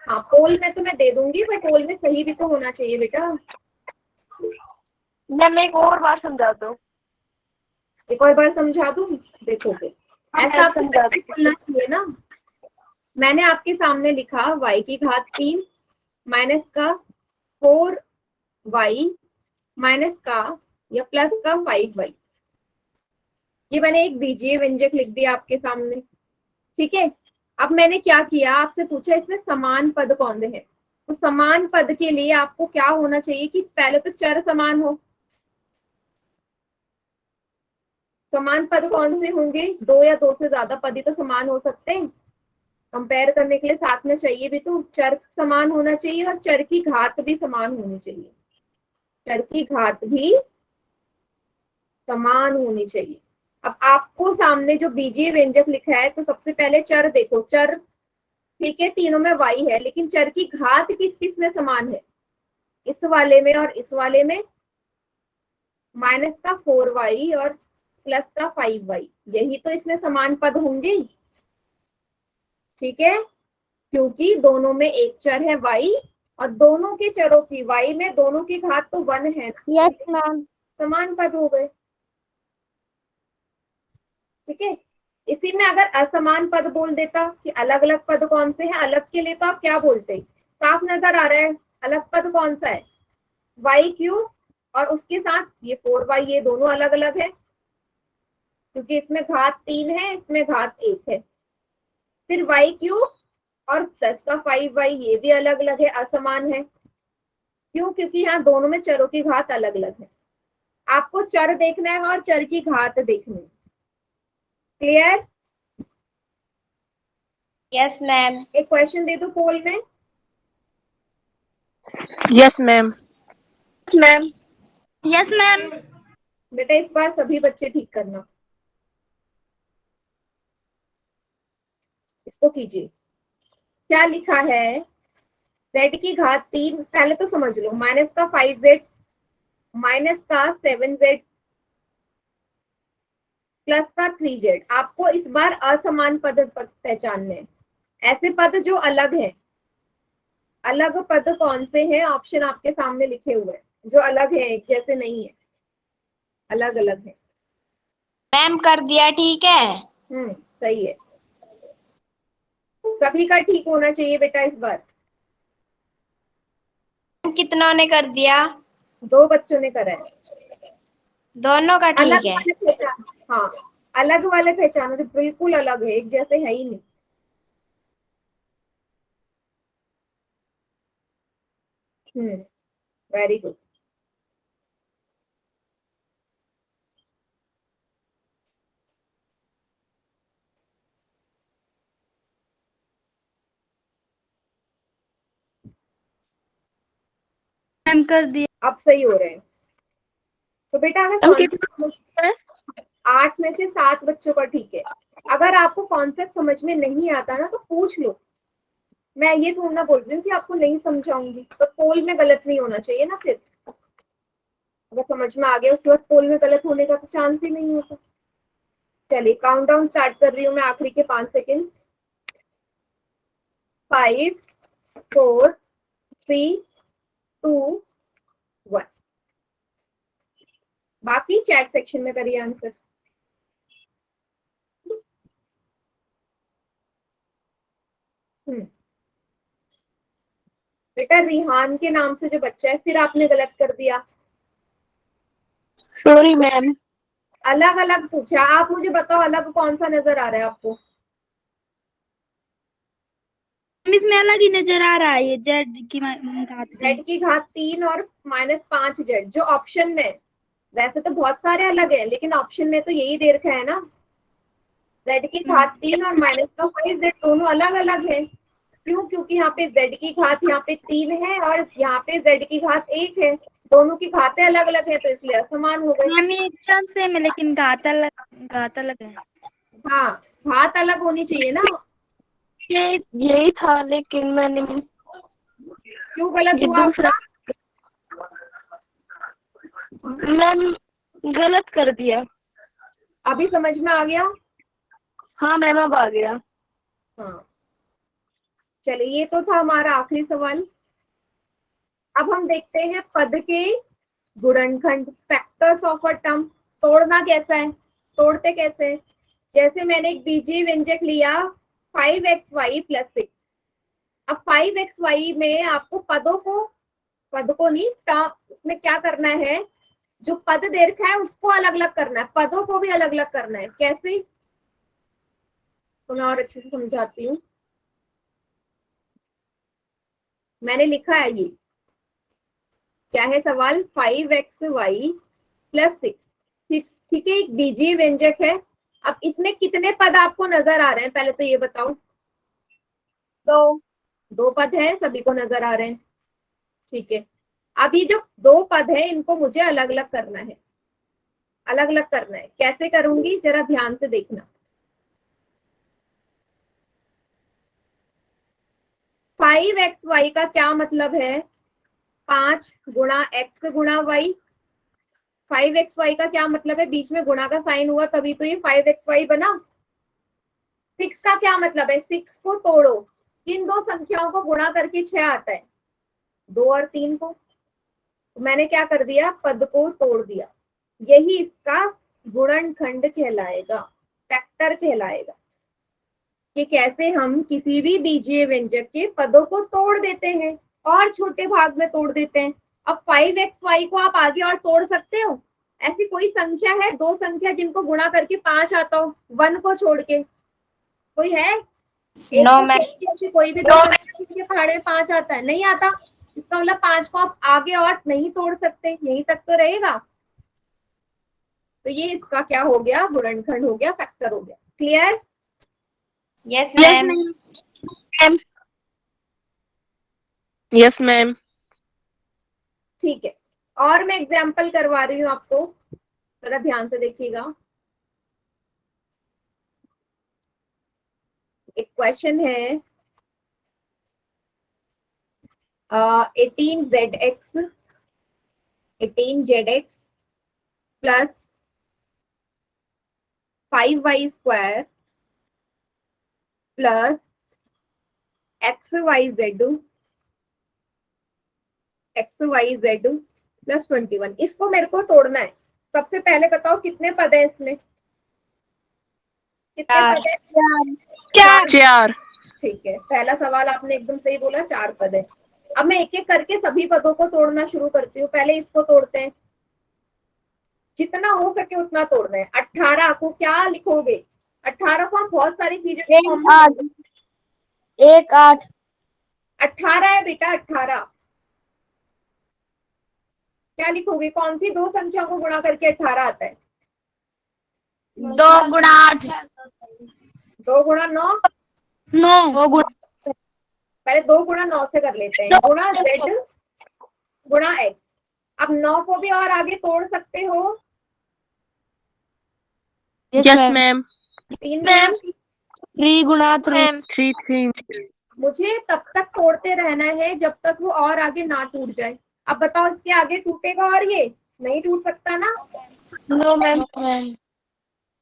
हाँ पोल में तो मैं दे दूंगी, बट पोल में सही भी तो होना चाहिए बेटा। मैम एक और बार समझा दो। एक और बार समझा दूं? देखोगे ऐसा आपको समझा दो। बोलना चाहिए ना। मैंने आपके सामने लिखा y की घात 3 माइनस का 4y माइनस का या प्लस का 5y। ये मैंने एक बीजीय व्यंजक लिख दिया आपके सामने, ठीक है? अब मैंने क्या किया, आपसे पूछा इसमें समान पद कौन से हैं। तो समान पद के लिए आपको क्या होना चाहिए कि पहले तो चर समान हो। समान पद कौन से होंगे? दो या दो से ज्यादा पद ही तो समान हो सकते हैं। कंपेयर करने के लिए साथ में चाहिए भी तो चर समान होना चाहिए और चर की घात भी समान होनी चाहिए। चर की घात भी समान होनी चाहिए। अब आपको सामने जो बीजीय व्यंजक लिखा है तो सबसे पहले चर देखो। चर ठीक है, तीनों में y है, लेकिन चर की घात किस किस में समान है? इस वाले में और इस वाले में। माइनस का 4y और प्लस का 5y, यही तो इसमें समान पद होंगे। ठीक है, क्योंकि दोनों में एक चर है y और दोनों के चरों की y में दोनों की घात तो 1 है ना। Yes ma'am. समान पद हो गए। ठीक है, इसी में अगर असमान पद बोल देता कि अलग अलग पद कौन से हैं, अलग के लिए तो आप क्या बोलते? साफ नजर आ रहा है अलग पद कौन सा है? वाई क्यूब और उसके साथ ये 4y, ये दोनों अलग अलग है क्योंकि इसमें घात 3 है, इसमें घात 1 है। फिर y क्यूब और प्लस का 5y, ये भी अलग अलग है, असमान है। क्यों? क्योंकि यहाँ दोनों में चरों की घात अलग अलग है। आपको चर देखना है और चर की घात देखनी है। क्लियर? Yes ma'am. एक क्वेश्चन दे दो पोल में। Yes ma'am. Ma'am. Yes ma'am. बेटा इस बार सभी बच्चे ठीक करना। इसको कीजिए। क्या लिखा है? z की घात 3, पहले तो समझ लो। माइनस का 5z माइनस का 7z प्लस का 3z। आपको इस बार असमान पद पहचानने हैं, ऐसे पद जो अलग है। अलग पद कौन से हैं? ऑप्शन आपके सामने लिखे हुए हैं जो अलग है, एक जैसे नहीं है, अलग अलग है। मैम कर दिया, ठीक है। सही है। सभी का ठीक होना चाहिए बेटा इस बार। कितनों ने कर दिया? 2 बच्चों ने करा है। दोनों का अलग ठीक है। वाले पहचान, हाँ अलग वाले पहचानो जो बिल्कुल अलग है, एक जैसे है ही नहीं। Very good. मैम कर दिया। अब सही हो रहे हैं। तो बेटा अगर कॉन्सेप्ट 8 में से 7 बच्चों का ठीक है। अगर आपको कॉन्सेप्ट समझ में नहीं आता ना तो पूछ लो। मैं ये थोड़ा ना बोल रही हूँ कि आपको नहीं समझाऊंगी, तो पोल में गलत नहीं होना चाहिए ना। फिर अगर समझ में आ गया उसके बाद पोल में गलत होने का तो चांस ही नहीं होता। चलिए काउंटडाउन स्टार्ट कर रही हूँ मैं आखिरी के 5 सेकेंड। 5 4 3 2 1। बाकी चैट सेक्शन में करिए आंसर। बेटा रिहान के नाम से जो बच्चा है, फिर आपने गलत कर दिया। Sorry ma'am. अलग अलग पूछा। आप मुझे बताओ अलग कौन सा नजर आ रहा है आपको? इसमें अलग ही नजर आ रहा है ये जेड की घात z की घात 3 और -5z जो ऑप्शन में। वैसे तो बहुत सारे अलग है लेकिन ऑप्शन में तो यही दे रखा है ना। z की घात 3 और माइनस का 5z दोनों अलग अलग है। क्यों? क्योंकि यहाँ पे z की घात यहाँ पे 3 है और यहाँ पे z की घात 1 है। दोनों की घातें अलग अलग है तो इसलिए असमान हो गई। मैम ये सब सेम है लेकिन घात अलग है। हाँ, घात अलग होनी चाहिए ना। ये यही था लेकिन मैंने क्यों गलत ये हुआ दूसरा आपका? मैम गलत कर दिया। अभी समझ में आ गया? हाँ मैम अब आ गया। हाँ चलिए, ये तो था हमारा आखिरी सवाल। अब हम देखते हैं पद के गुणनखंड, फैक्टर्स ऑफ अ टर्म। तोड़ना कैसा है? तोड़ते कैसे? जैसे मैंने एक बीजीय व्यंजक लिया 5xy + 6। अब 5xy में आपको पद को नहीं, इसमें क्या करना है? जो पद दे रखा है उसको अलग अलग करना है, पदों को भी अलग अलग करना है। कैसे? तो मैं और अच्छे से समझाती हूँ। मैंने लिखा है ये क्या है सवाल, 5xy प्लस 6। ठीक है, एक बीजीय व्यंजक है। अब इसमें कितने पद आपको नजर आ रहे हैं, पहले तो ये बताओ। दो पद है, सभी को नजर आ रहे हैं। ठीक है, अब ये जो दो पद है इनको मुझे अलग अलग करना है। अलग अलग करना है, कैसे करूंगी जरा ध्यान से देखना। 5xy का क्या मतलब है, 5 गुणा x गुणा y। 5xy का क्या मतलब है, बीच में गुणा का साइन हुआ तभी तो ये 5xy बना। 6 का क्या मतलब है, 6 को तोड़ो, किन दो संख्याओं को गुणा करके 6 आता है, 2 और 3 को। तो मैंने क्या कर दिया, पद को तोड़ दिया। यही इसका गुणनखंड कहलाएगा, फैक्टर कहलाएगा, कि कैसे हम किसी भी बीजीय व्यंजक के पदों को तोड़ देते हैं और छोटे भाग में तोड़ देते हैं। अब 5xy को आप आगे और तोड़ सकते हो। ऐसी कोई संख्या है, दो संख्या जिनको गुणा करके 5 आता हो, 1 को छोड़ के, कोई है? एक No, को ma'am. छोड़ के कोई भी दो संख्या के पहाड़े में 5 आता है, नहीं आता। इसका मतलब 5 को आप आगे और नहीं तोड़ सकते, यहीं तक तो रहेगा। तो ये इसका क्या हो गया, गुणनखंड हो गया, फैक्टर हो गया। Clear? Yes, yes ma'am. Ma'am. Yes ma'am. ठीक है, और मैं एग्जाम्पल करवा रही हूँ आपको, जरा ध्यान से देखिएगा। एक क्वेश्चन है, 18zx plus 5y square plus xyz plus 21। इसको मेरे को तोड़ना है। सबसे पहले बताओ कितने पद है इसमें, कितने चार। पद है? चार। ठीक है, पहला सवाल आपने एकदम सही बोला, 4 पद है। अब मैं एक एक करके सभी पदों को तोड़ना शुरू करती हूँ। पहले इसको तोड़ते हैं, जितना हो सके उतना तोड़ना है। 18 को क्या लिखोगे, 18 को हम बहुत सारी चीजें एक 8 18 है बेटा, 18 क्या लिखोगे, कौन सी दो संख्या को गुणा करके 18 आता है? 2 गुणा 8 2 गुणा 9। 9 पहले 2 गुणा 9 से कर लेते हैं, गुणा z गुणा x। अब 9 को भी और आगे तोड़ सकते हो। Yes ma'am. 3 गुणा 3 गुणा 3 3। मुझे तब तक तोड़ते रहना है जब तक वो और आगे ना टूट जाए। अब बताओ इसके आगे टूटेगा और ये नहीं टूट सकता ना? No, ma'am.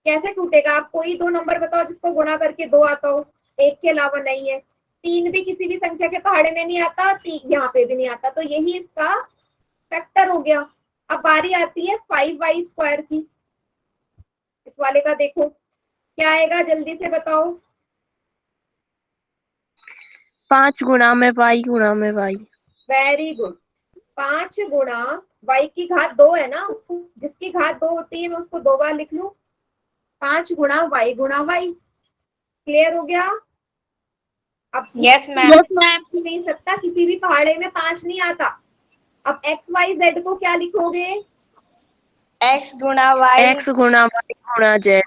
कैसे टूटेगा? आप कोई दो नंबर बताओ जिसको गुणा करके 2 आता हो, एक के अलावा नहीं है। 3 भी किसी भी संख्या के पहाड़े में नहीं आता, 3 यहाँ पे भी नहीं आता, तो यही इसका फैक्टर हो गया। अब बारी आती है 5y स्क्वायर की। इस वाले का देखो क्या आएगा, जल्दी से बताओ। 5 गुणा में y गुणा में y। Very good. 5 गुणा y की घात 2 है ना, जिसकी घात 2 होती है मैं उसको 2 बार लिख लूं। 5 गुणा y गुणा y। क्लियर हो गया? अब Yes, ma'am. Yes ma'am. नहीं सकता, किसी भी पहाड़े में 5 नहीं आता। अब x y z को क्या लिखोगे? X गुणा Y. x गुणा y गुणा z।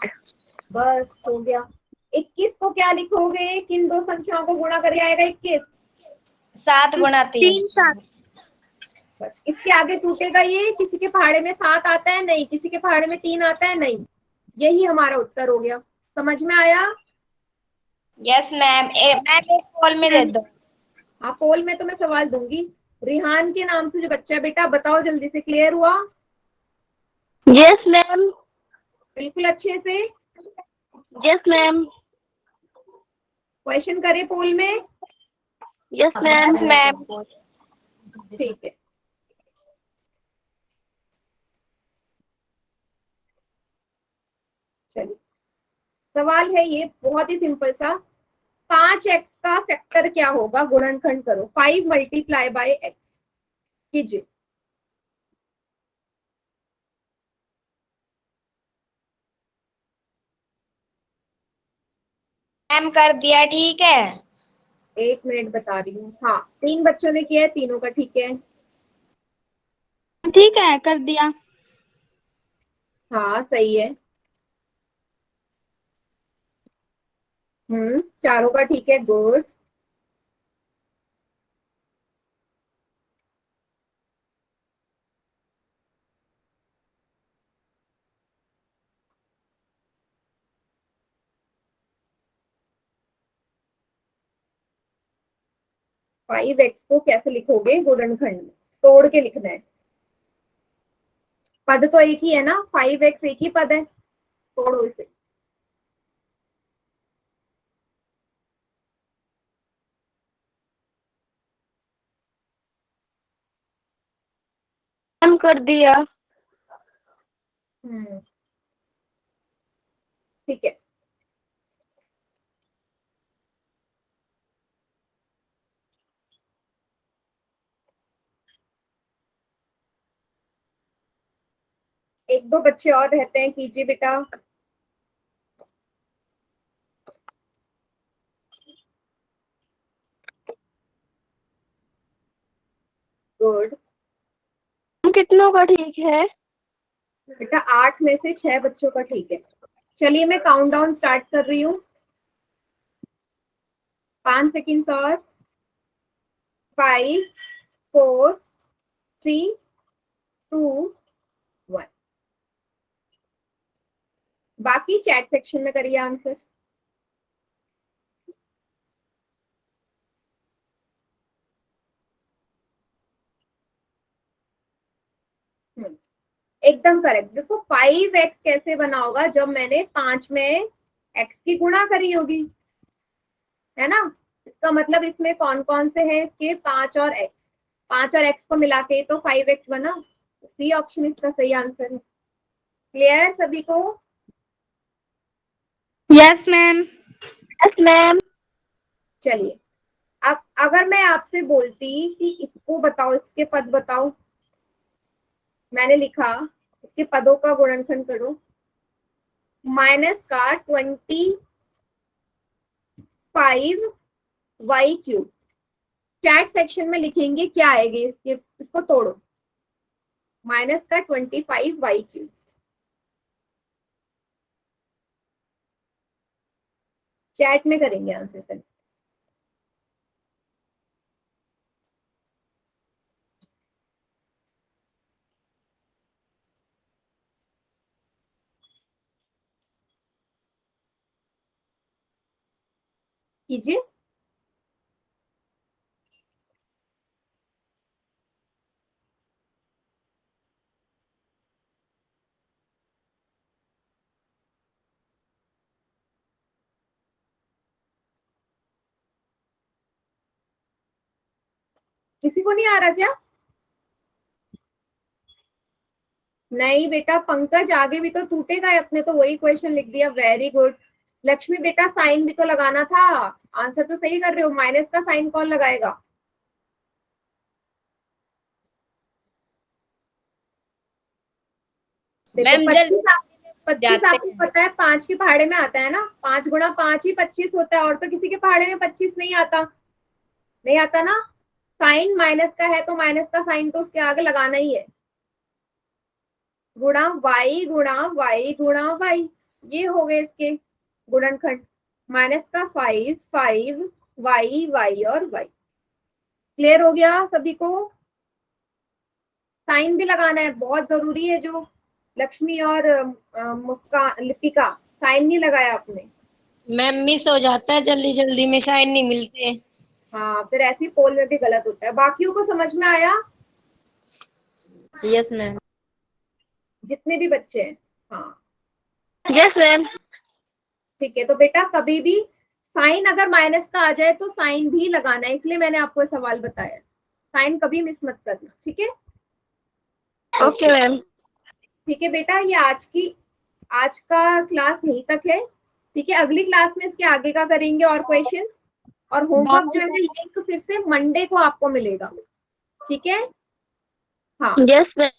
बस हो गया। 21 को क्या लिखोगे, किन दो संख्याओं को गुणा करके आएगा 21? 7 गुणा 3. 3 7 बस इसके आगे टूटेगा ये, किसी के पहाड़े में 7 आता है नहीं, किसी के पहाड़े में 3 आता है नहीं। यही हमारा उत्तर हो गया। समझ में आया? Yes, ma'am. मैम एक कॉल में दे दो. हाँ, पोल में तो मैं सवाल दूंगी। रिहान के नाम से जो बच्चा, बेटा बताओ जल्दी से, क्लियर हुआ? Yes ma'am. बिल्कुल अच्छे से। Yes ma'am. क्वेश्चन करे पोल में? Yes Yes, ma'am. ठीक है, चलिए सवाल है ये बहुत ही सिंपल सा। 5x का फैक्टर क्या होगा, गुणनखंड करो। 5 मल्टीप्लाई बाय x कीजिए। मैम कर दिया, ठीक है. एक मिनट बता रही हूँ। हाँ, 3 बच्चों ने किया है, तीनों का ठीक है। ठीक है, कर दिया। हाँ सही है। चारों का ठीक है, गुड। फाइव एक्स को कैसे लिखोगे गुणनखंड में? तोड़ के लिखना है। पद तो एक ही है ना, 5x एक ही पद है, तोड़ो इसे। मैम कर दिया। ठीक है। एक दो बच्चे और रहते हैं, कीजिए बेटा। गुड। कितनों का ठीक है? बेटा 8 में से 6 बच्चों का ठीक है। चलिए मैं काउंटडाउन स्टार्ट कर रही हूँ। 5 सेकेंड्स और। 5, 4, 3, 2, 1। बाकी चैट सेक्शन में करिए आंसर। एकदम करेक्ट। देखो 5x कैसे बना होगा, जब मैंने 5 में x की गुणा करी होगी, है ना। इसका मतलब इसमें कौन कौन से हैं इसके, 5 और x। 5 और x को मिला के तो 5x बना। सी ऑप्शन इसका सही आंसर है। क्लियर सभी को? Yes ma'am. Yes ma'am. चलिए, अब अगर मैं आपसे बोलती कि इसको बताओ, इसके पद बताओ, मैंने लिखा इसके पदों का गुणनखंड करो। माइनस का 25y³ चैट सेक्शन में लिखेंगे क्या आएगी इसके, इसको तोड़ो। माइनस का 25y³। चैट में करेंगे आंसर सर। कीजिए। किसी को नहीं आ रहा क्या? नहीं बेटा, पंकज आगे भी तो टूटेगा, अपने तो वही क्वेश्चन लिख दिया। Very good. लक्ष्मी बेटा साइन भी तो लगाना था। आंसर तो सही कर रहे हो, माइनस का साइन कौन लगाएगा? देखो मैम जल्दी 25 जाते आपको हैं। पता है 5 के पहाड़े में आता है ना, 5 गुणा 5 ही 25 होता है, और तो किसी के पहाड़े में 25 नहीं आता। नहीं आता ना। साइन माइनस का है तो माइनस का साइन तो उसके आगे लगाना ही है। गुणा वाई गुणा वाई गुणा वाई, ये हो गए इसके गुणनखंड। माइनस का 5, 5, वाई वाई और वाई। क्लियर हो गया सभी को? साइन भी लगाना है, बहुत जरूरी है। जो लक्ष्मी और मुस्कान, लिपिका, साइन नहीं लगाया आपने। मैम मिस हो जाता है, जल्दी जल्दी में साइन नहीं मिलते। हाँ, फिर ऐसी पोल में भी गलत होता है। बाकियों को समझ में आया? Yes ma'am. जितने भी बच्चे हैं। हाँ यस मैम। ठीक है। तो बेटा कभी भी साइन अगर माइनस का आ जाए तो साइन भी लगाना है, इसलिए मैंने आपको सवाल बताया। साइन कभी मिस मत करना, ठीक है? Okay ma'am. ठीक है बेटा, ये आज का क्लास यहीं तक है। ठीक है, अगली क्लास में इसके आगे का करेंगे और क्वेश्चन। और होमवर्क जो है लिंक फिर से मंडे को आपको मिलेगा। ठीक है? हाँ यस मैम।